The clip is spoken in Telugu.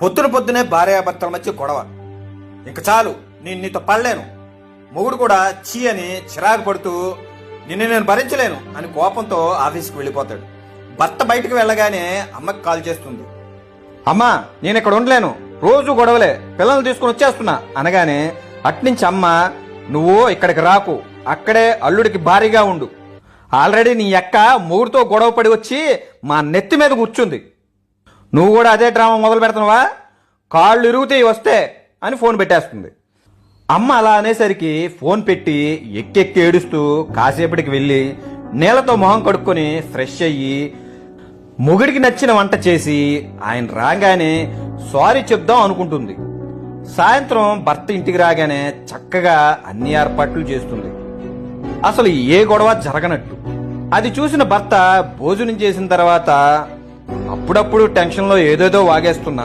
పొద్దున పొద్దునే భార్యాభర్తల మధ్య గొడవ. ఇంక చాలు, నేను నీతో పడలేను. మొగుడు కూడా చీ అని చిరాకు పడుతూ నిన్ను నేను భరించలేను అని కోపంతో ఆఫీస్కి వెళ్ళిపోతాడు. భర్త బయటకు వెళ్ళగానే అమ్మకి కాల్ చేస్తుంది. అమ్మా, నేను ఇక్కడ ఉండలేను, రోజు గొడవలే, పిల్లల్ని తీసుకుని వచ్చేస్తున్నా అనగానే అట్నుంచి అమ్మ, నువ్వు ఇక్కడికి రాకు, అక్కడే అల్లుడికి భారీగా ఉండు. ఆల్రెడీ నీ అక్క మొగుడుతో గొడవ పడి వచ్చి మా నెత్తి మీద కూర్చుంది. నువ్వు కూడా అదే డ్రామా మొదలు పెడుతున్నావా? కాళ్ళు ఇరుగుతాయి వస్తే అని ఫోన్ పెట్టేస్తుంది. అమ్మ అలా అనేసరికి ఫోన్ పెట్టి ఎక్కెక్కి ఏడుస్తూ కాసేపటికి వెళ్ళి నీళ్లతో మొహం కడుక్కొని ఫ్రెష్ అయ్యి మొగుడికి నచ్చిన వంట చేసి ఆయన రాగానే సారీ చెప్దాం అనుకుంటుంది. సాయంత్రం భర్త ఇంటికి రాగానే చక్కగా అన్ని ఏర్పాట్లు చేస్తుంది, అసలు ఏ గొడవ జరగనట్టు. అది చూసిన భర్త భోజనం చేసిన తర్వాత అప్పుడప్పుడు టెన్షన్లో ఏదేదో వాగేస్తున్నా